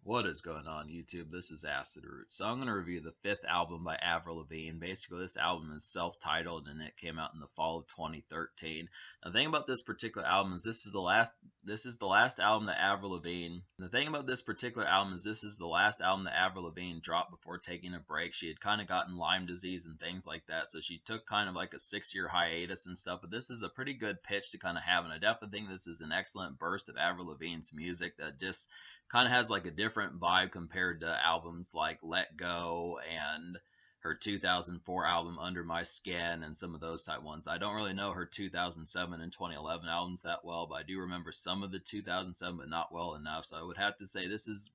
What is going on, YouTube? This is Acid Root. So I'm going to review the fifth album by Avril Lavigne. Basically, this album is self-titled and it came out in the fall of 2013. Now, the thing about this particular album is this is the last album that Avril Lavigne. The thing about this particular album is this is the last album that Avril Lavigne dropped before taking a break. She had kind of gotten Lyme disease and things like that, so she took kind of like a 6-year hiatus and stuff. But this is a pretty good pitch to kind of have, and I definitely think this is an excellent burst of Avril Lavigne's music that just kind of has like a different vibe compared to albums like Let Go and her 2004 album Under My Skin and some of those type ones. I don't really know her 2007 and 2011 albums that well, but I do remember some of the 2007, but not well enough. So I would have to say this is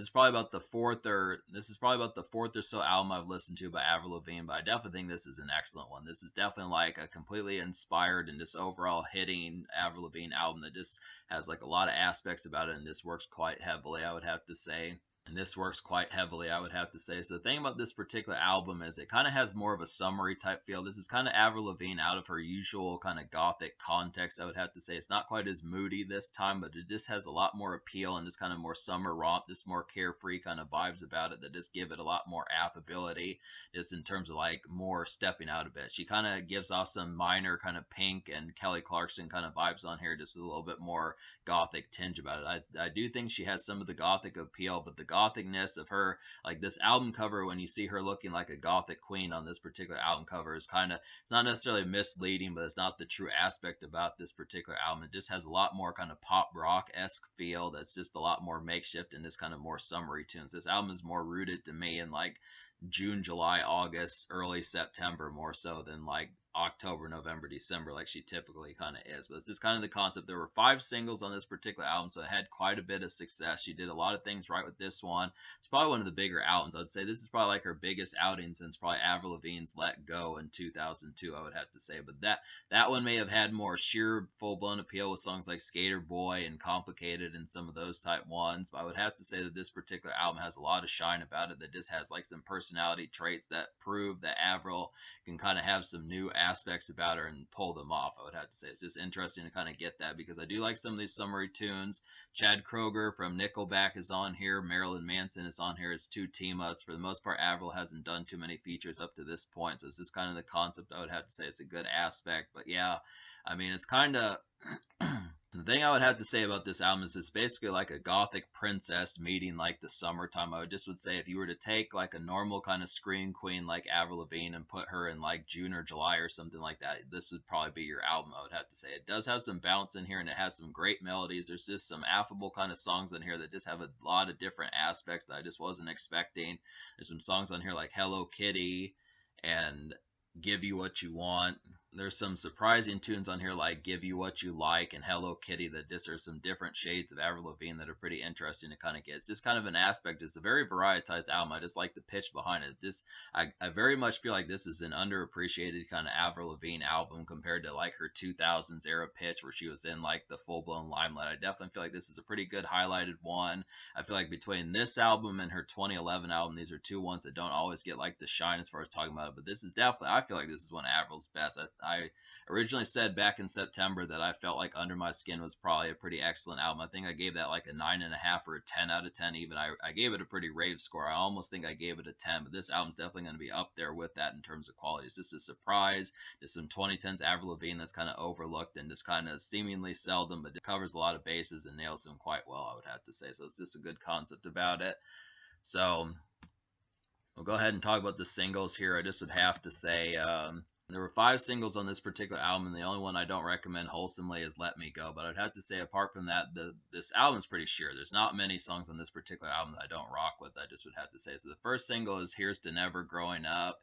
probably about the fourth or so album I've listened to by Avril Lavigne, but I definitely think this is an excellent one. This is definitely like a completely inspired and just overall hitting Avril Lavigne album that just has like a lot of aspects about it, and this works quite heavily, I would have to say. So the thing about this particular album is it kind of has more of a summary type feel. This is kind of Avril Lavigne out of her usual kind of gothic context, I would have to say. It's not quite as moody this time, but it just has a lot more appeal and just kind of more summer romp, just more carefree kind of vibes about it that just give it a lot more affability, just in terms of like more stepping out a bit. She kind of gives off some minor kind of Pink and Kelly Clarkson kind of vibes on here, just with a little bit more gothic tinge about it. I do think she has some of the gothic appeal, but the gothicness of her, like this album cover, when you see her looking like a gothic queen on this particular album cover, is kind of, it's not necessarily misleading, but it's not the true aspect about this particular album. It just has a lot more kind of pop rock-esque feel that's just a lot more makeshift and just kind of more summery tunes. This album is more rooted to me in like June, July, August, early September, more so than like October, November, December, like she typically kind of is. But it's just kind of the concept. There were 5 singles on this particular album, so it had quite a bit of success. She did a lot of things right with this one. It's probably one of the bigger albums. I'd say this is probably like her biggest outing since probably Avril Lavigne's Let Go in 2002, I would have to say. But that one may have had more sheer full-blown appeal with songs like Skater Boy and Complicated and some of those type ones. But I would have to say that this particular album has a lot of shine about it, that just has like some personality traits that prove that Avril can kind of have some new aspects about her and pull them off, I would have to say. It's just interesting to kind of get that, because I do like some of these summary tunes. Chad Kroeger from Nickelback is on here. Marilyn Manson is on here as 2 team-ups. For the most part, Avril hasn't done too many features up to this point, so it's just kind of the concept, I would have to say. It's a good aspect, but yeah, I mean, it's kind of the thing I would have to say about this album is it's basically like a gothic princess meeting like the summertime. I would say if you were to take like a normal kind of scream queen like Avril Lavigne and put her in like June or July or something like that, this would probably be your album, I would have to say. It does have some bounce in here and it has some great melodies. There's just some affable kind of songs in here that just have a lot of different aspects that I just wasn't expecting. There's some songs on here like Hello Kitty and Give You What You Want. There's some surprising tunes on here like Give You What You Like and Hello Kitty that just are some different shades of Avril Lavigne that are pretty interesting to kind of get. It's just kind of an aspect. It's a very varietized album. I just like the pitch behind it. I very much feel like this is an underappreciated kind of Avril Lavigne album compared to like her 2000s era pitch where she was in like the full-blown limelight. I definitely feel like this is a pretty good highlighted one. I feel like between this album and her 2011 album, these are 2 ones that don't always get like the shine as far as talking about it, but this is definitely, I feel like this is one of Avril's best. I originally said back in September that I felt like Under My Skin was probably a pretty excellent album. I think I gave that like a 9.5 or a 10 out of 10 even. I gave it a pretty rave score. I almost think I gave it a 10, but this album's definitely going to be up there with that in terms of quality. It's just a surprise. Just some 2010s Avril Lavigne that's kind of overlooked and just kind of seemingly seldom, but it covers a lot of bases and nails them quite well, I would have to say. So it's just a good concept about it. So we'll go ahead and talk about the singles here. I just would have to say there were 5 singles on this particular album, and the only one I don't recommend wholesomely is Let Me Go. But I'd have to say, apart from that, this album's pretty sheer. There's not many songs on this particular album that I don't rock with, I just would have to say. So the first single is Here's to Never Growing Up.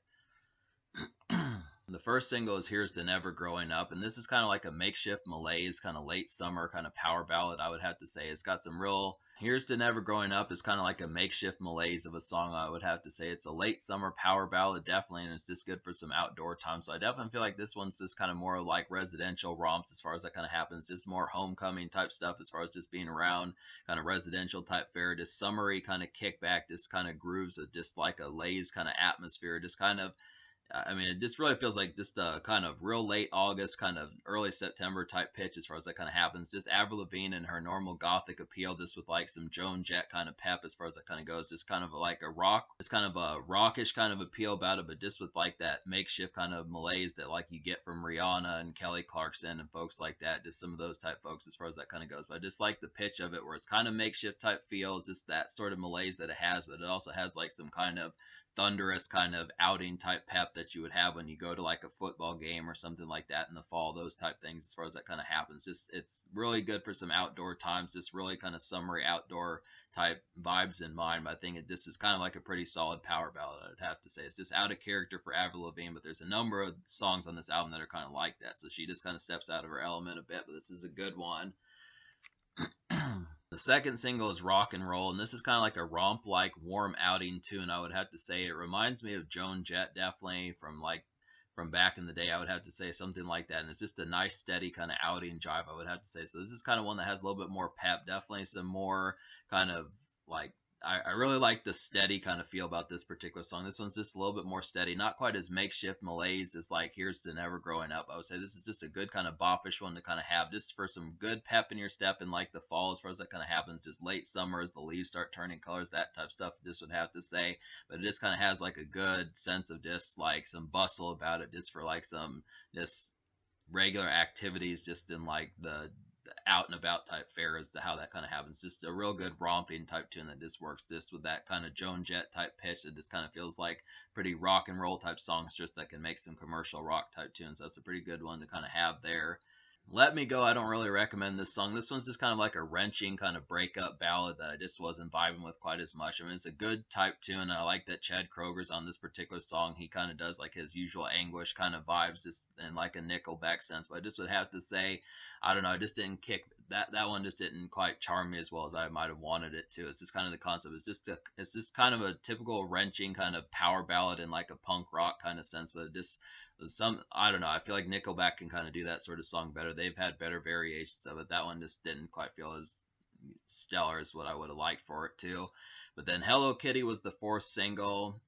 The first single is Here's to Never Growing Up, and this is kind of like a makeshift malaise, kind of late summer kind of power ballad, I would have to say. It's got some real, Here's to Never Growing Up is kind of like a makeshift malaise of a song, I would have to say. It's a late summer power ballad, definitely, and it's just good for some outdoor time. So I definitely feel like this one's just kind of more like residential romps as far as that kind of happens, just more homecoming type stuff as far as just being around, kind of residential type fare, just summery kind of kickback, just kind of grooves of just like a laze kind of atmosphere, just kind of I mean, it just really feels like just a kind of real late August, kind of early September type pitch as far as that kind of happens. Just Avril Lavigne and her normal gothic appeal, just with like some Joan Jett kind of pep as far as that kind of goes. Just kind of like a rock, it's kind of a rockish kind of appeal about it, but just with like that makeshift kind of malaise that like you get from Rihanna and Kelly Clarkson and folks like that. Just some of those type folks as far as that kind of goes. But I just like the pitch of it where it's kind of makeshift type feels, just that sort of malaise that it has, but it also has like some kind of thunderous kind of outing type pep that you would have when you go to like a football game or something like that in the fall, those type things as far as that kind of happens. Just it's really good for some outdoor times, just really kind of summery outdoor type vibes in mind. But I think this is kind of like a pretty solid power ballad, I'd have to say. It's just out of character for Avril Lavigne, but there's a number of songs on this album that are kind of like that, so she just kind of steps out of her element a bit, but this is a good one. The second single is Rock and Roll, and this is kind of like a romp-like warm outing tune. I would have to say it reminds me of Joan Jett, definitely from back in the day. I would have to say something like that, and it's just a nice steady kind of outing jive, I would have to say. So this is kind of one that has a little bit more pep, definitely some more kind of like I really like the steady kind of feel about this particular song. This one's just a little bit more steady, not quite as makeshift malaise as like Here's to Never Growing Up. I would say this is just a good kind of boppish one to kind of have, just for some good pep in your step in like the fall as far as that kind of happens. Just late summer as the leaves start turning colors, that type of stuff. Just would have to say, but it just kind of has like a good sense of just like some bustle about it, just for like some just regular activities, just in like the out and about type fare as to how that kind of happens. Just a real good romping type tune that just works just with that kind of Joan Jett type pitch that just kind of feels like pretty rock and roll type songs just that can make some commercial rock type tunes. That's a pretty good one to kind of have there. Let Me Go, I don't really recommend this song. This one's just kind of like a wrenching kind of breakup ballad that I just wasn't vibing with quite as much. I mean, it's a good type tune, and I like that Chad Kroger's on this particular song. He kind of does like his usual anguish kind of vibes, just in like a Nickelback sense. But I just would have to say, I don't know, I just didn't kick that one. Just didn't quite charm me as well as I might have wanted it to. It's just kind of the concept. It's just kind of a typical wrenching kind of power ballad in like a punk rock kind of sense, but it just some, I don't know, I feel like Nickelback can kind of do that sort of song better. They've had better variations of it. That one just didn't quite feel as stellar as what I would have liked for it to. But then Hello Kitty was the fourth single.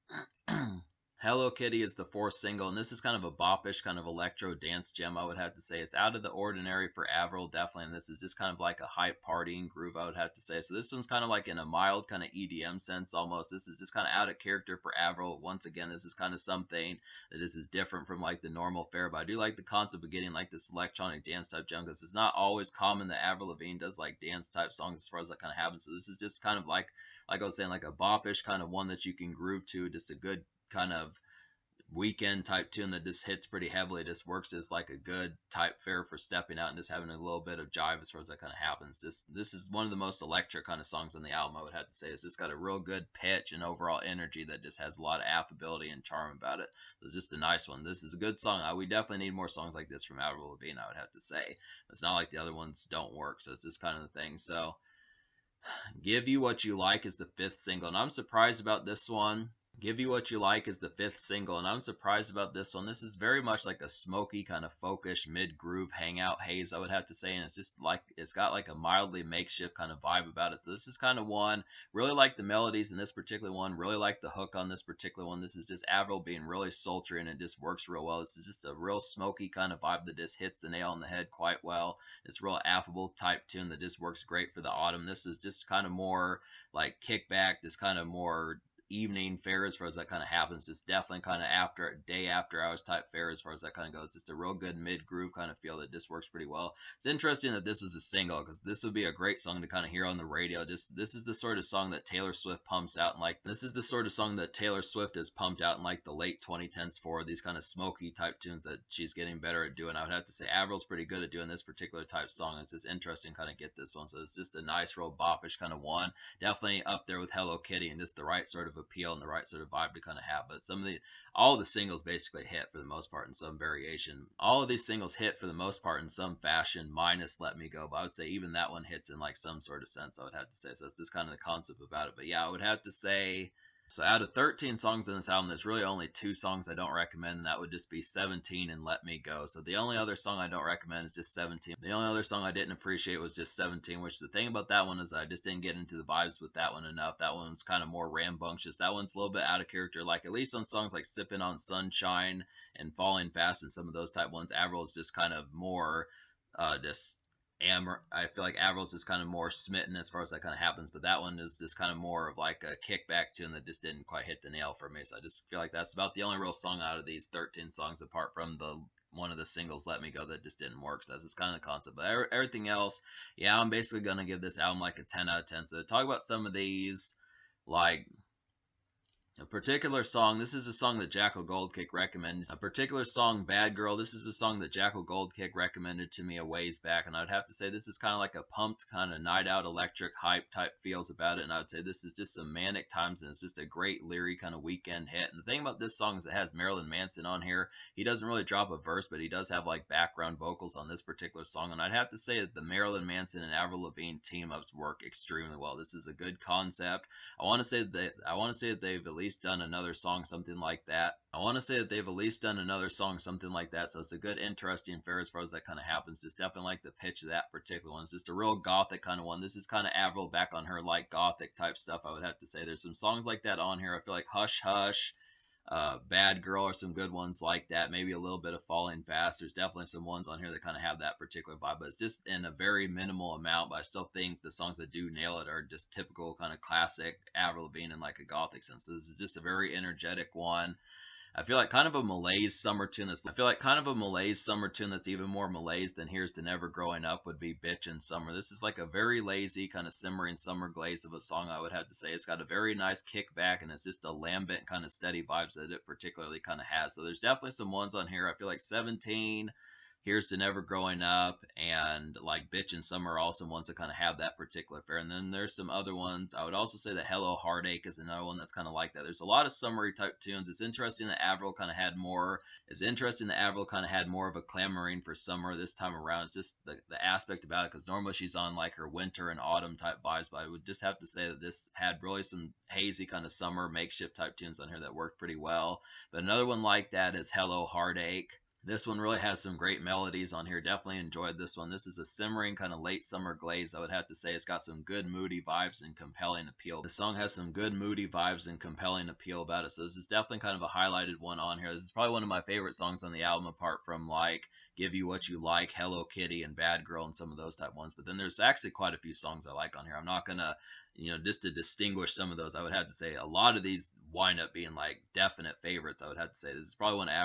Hello Kitty is the fourth single, and this is kind of a boppish kind of electro dance gem, I would have to say. It's out of the ordinary for Avril, definitely, and this is just kind of like a hype partying groove, I would have to say. So this one's kind of like in a mild kind of EDM sense almost. This is just kind of out of character for Avril. Once again, this is kind of something that this is different from like the normal fare, but I do like the concept of getting like this electronic dance type gem, because it's not always common that Avril Lavigne does like dance type songs as far as that kind of happens. So this is just kind of like I was saying, like a boppish kind of one that you can groove to, just a good kind of weekend type tune that just hits pretty heavily. It just works as like a good type fare for stepping out and just having a little bit of jive as far as that kind of happens. This is one of the most electric kind of songs on the album, I would have to say. It's just got a real good pitch and overall energy that just has a lot of affability and charm about it. It's just a nice one. This is a good song. We definitely need more songs like this from Avril Lavigne, I would have to say. It's not like the other ones don't work, so it's just kind of the thing. So Give You What You Like is the fifth single, and I'm surprised about this one. Give You What You Like is the fifth single, and I'm surprised about this one. This is very much like a smoky, kind of folkish, mid-groove hangout haze, I would have to say, and it's just like, it's got like a mildly makeshift kind of vibe about it. So this is kind of one, really like the melodies in this particular one, really like the hook on this particular one. This is just Avril being really sultry, and it just works real well. This is just a real smoky kind of vibe that just hits the nail on the head quite well. It's real affable type tune that just works great for the autumn. This is just kind of more like kickback, this kind of more evening fare as far as that kind of happens. Just definitely kind of day after hours type fare as far as that kind of goes. Just a real good mid groove kind of feel that just works pretty well. It's interesting that this was a single, because this would be a great song to kind of hear on the radio. Just this is the sort of song that Taylor Swift pumps out, and like this is the sort of song that Taylor Swift has pumped out in like the late 2010s for these kind of smoky type tunes that she's getting better at doing. I would have to say Avril's pretty good at doing this particular type song. It's just interesting kind of get this one. So it's just a nice real boppish kind of one. Definitely up there with Hello Kitty, and just the right sort of appeal and the right sort of vibe to kind of have. But all the singles basically hit for the most part in some variation. All of these singles hit for the most part in some fashion, minus Let Me Go. But I would say even that one hits in like some sort of sense, I would have to say. So that's just kind of the concept about it. But yeah, I would have to say So out of 13 songs in this album, there's really only 2 songs I don't recommend, and that would just be 17 and Let Me Go. So the only other song I don't recommend is just 17. The only other song I didn't appreciate was just 17, which the thing about that one is I just didn't get into the vibes with that one enough. That one's kind of more rambunctious. That one's a little bit out of character. Like, at least on songs like Sipping on Sunshine and Falling Fast and some of those type ones, Avril is just kind of more just I feel like Avril's just kind of more smitten as far as that kind of happens, but that one is just kind of more of like a kickback tune that just didn't quite hit the nail for me. So I just feel like that's about the only real song out of these 13 songs, apart from the one of the singles, Let Me Go, that just didn't work. So that's just kind of the concept. But everything else, yeah, I'm basically gonna give this album like a 10 out of 10. So to talk about some of these, like a particular song, this is a song that Jackal Goldkick recommended. A particular song, Bad Girl, this is a song that Jackal Goldkick recommended to me a ways back, and I'd have to say this is kind of like a pumped, kind of night out electric hype type feels about it, and I would say this is just some manic times, and it's just a great lyric kind of weekend hit. And the thing about this song is it has Marilyn Manson on here. He doesn't really drop a verse, but he does have like background vocals on this particular song, and I'd have to say that the Marilyn Manson and Avril Lavigne team-ups work extremely well. This is a good concept. I want to say that they've at least done another song something like that. So it's a good, interesting affair as far as that kind of happens. Just definitely like the pitch of that particular one. It's just a real gothic kind of one. This is kind of Avril back on her like gothic type stuff, I would have to say. There's some songs like that on here. I feel like Hush Hush, Bad Girl are some good ones like that. Maybe a little bit of Falling Fast. There's definitely some ones on here that kind of have that particular vibe, but it's just in a very minimal amount. But I still think the songs that do nail it are just typical kind of classic Avril Lavigne in like a gothic sense. So this is just a very energetic one. I feel like kind of a malaise summer tune that's even more malaise than Here's to Never Growing Up would be Bitchin' Summer. This is like a very lazy kind of simmering summer glaze of a song, I would have to say. It's got a very nice kickback, and it's just a lambent kind of steady vibes that it particularly kind of has. So there's definitely some ones on here. I feel like 17, Here's to Never Growing Up, and like Bitchin' Summer are also ones that kind of have that particular fare. And then there's some other ones. I would also say that Hello Heartache is another one that's kind of like that. There's a lot of summery type tunes. It's interesting that Avril kind of had more of a clamoring for summer this time around. It's just the aspect about it, because normally she's on like her winter and autumn type vibes, but I would just have to say that this had really some hazy kind of summer makeshift type tunes on here that worked pretty well. But another one like that is Hello Heartache. This one really has some great melodies on here. Definitely enjoyed this one. This is a simmering kind of late summer glaze, I would have to say. It's got some good moody vibes and compelling appeal. The song has some good moody vibes and compelling appeal about it. So this is definitely kind of a highlighted one on here. This is probably one of my favorite songs on the album, apart from like Give You What You Like, Hello Kitty, and Bad Girl, and some of those type ones. But then there's actually quite a few songs I like on here. I'm not gonna, just to distinguish some of those, I would have to say a lot of these wind up being like definite favorites. I would have to say this is probably one of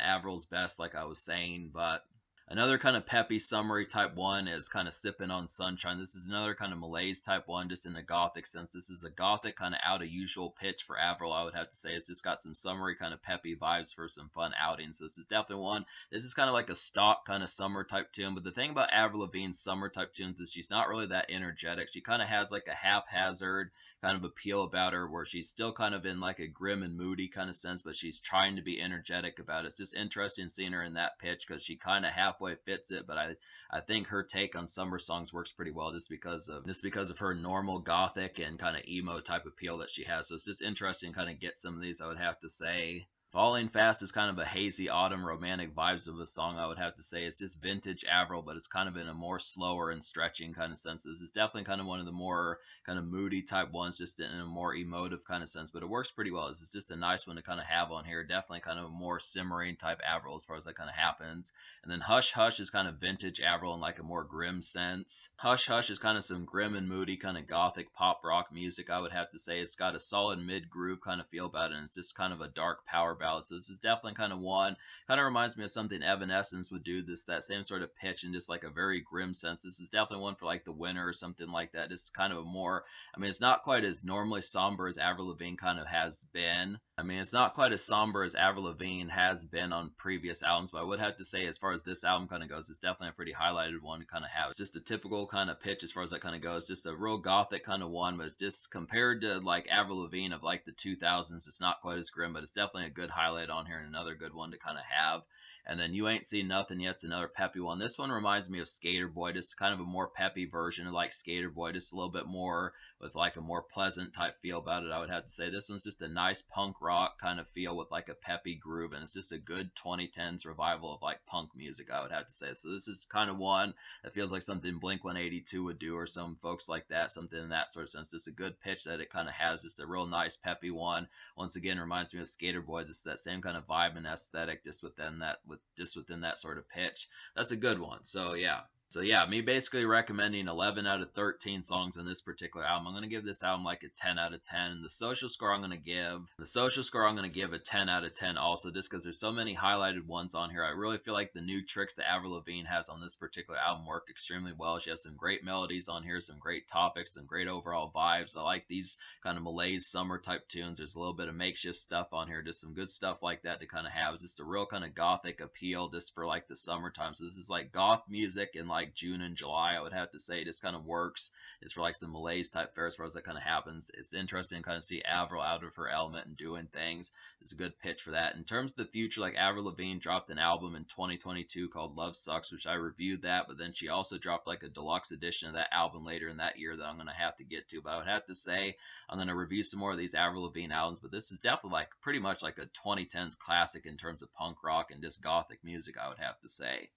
Avril's best, like I was saying. But another kind of peppy, summery type one is kind of Sipping on Sunshine. This is another kind of malaise type one, just in a gothic sense. This is a gothic kind of out of usual pitch for Avril, I would have to say. It's just got some summery kind of peppy vibes for some fun outings. So this is definitely one. This is kind of like a stock kind of summer type tune. But the thing about Avril Lavigne's summer type tunes is she's not really that energetic. She kind of has like a haphazard kind of appeal about her, where she's still kind of in like a grim and moody kind of sense, but she's trying to be energetic about it. It's just interesting seeing her in that pitch, because she kind of halfway fits it, but I think her take on summer songs works pretty well, just because of her normal gothic and kind of emo type appeal that she has. So it's just interesting to kind of get some of these, I would have to say. Falling Fast is kind of a hazy autumn romantic vibes of a song, I would have to say. It's just vintage Avril, but it's kind of in a more slower and stretching kind of sense. This is definitely kind of one of the more kind of moody type ones, just in a more emotive kind of sense, but it works pretty well. This is just a nice one to kind of have on here. Definitely kind of a more simmering type Avril as far as that kind of happens. And then Hush Hush is kind of vintage Avril in like a more grim sense. Hush Hush is kind of some grim and moody kind of gothic pop rock music, I would have to say. It's got a solid mid groove kind of feel about it, and it's just kind of a dark power ballad. So this is definitely kind of one, kind of reminds me of something Evanescence would do, that same sort of pitch and just like a very grim sense. This is definitely one for like the winter or something like that. It's kind of a more, it's not quite as normally somber as Avril Lavigne kind of has been. It's not quite as somber as Avril Lavigne has been on previous albums, but I would have to say, as far as this album kind of goes, it's definitely a pretty highlighted one to kind of have. It's just a typical kind of pitch as far as that kind of goes, just a real gothic kind of one, but it's just compared to like Avril Lavigne of like the 2000s, it's not quite as grim, but it's definitely a good highlight on here and another good one to kind of have. And then You Ain't Seen Nothing Yet's another peppy one. This one reminds me of Skater Boy, just kind of a more peppy version of like Skater Boy, just a little bit more with like a more pleasant type feel about it, I would have to say. This one's just a nice punk rock kind of feel with like a peppy groove, and it's just a good 2010s revival of like punk music, I would have to say. So this is kind of one that feels like something Blink 182 would do, or some folks like that, something in that sort of sense. Just a good pitch that it kind of has, just a real nice peppy one. Once again, reminds me of Skater Boy, just that same kind of vibe and aesthetic, just within that sort of pitch. That's a good one. So yeah. So yeah, me basically recommending 11 out of 13 songs on this particular album. I'm going to give this album like a 10 out of 10. And the social score I'm going to give a 10 out of 10 also, just because there's so many highlighted ones on here. I really feel like the new tricks that Avril Lavigne has on this particular album work extremely well. She has some great melodies on here, some great topics, some great overall vibes. I like these kind of malaise summer type tunes. There's a little bit of makeshift stuff on here, just some good stuff like that to kind of have. It's just a real kind of gothic appeal just for like the summertime. So this is like goth music in like June and July, I would have to say. It just kind of works. It's for like some malaise type fare as far as that kind of happens. It's interesting to kind of see Avril out of her element and doing things. It's a good pitch for that. In terms of the future, like Avril Lavigne dropped an album in 2022 called Love Sucks, which I reviewed that, but then she also dropped like a deluxe edition of that album later in that year that I'm going to have to get to. But I would have to say I'm going to review some more of these Avril Lavigne albums, but this is definitely like pretty much like a 2010s classic in terms of punk rock and just gothic music, I would have to say.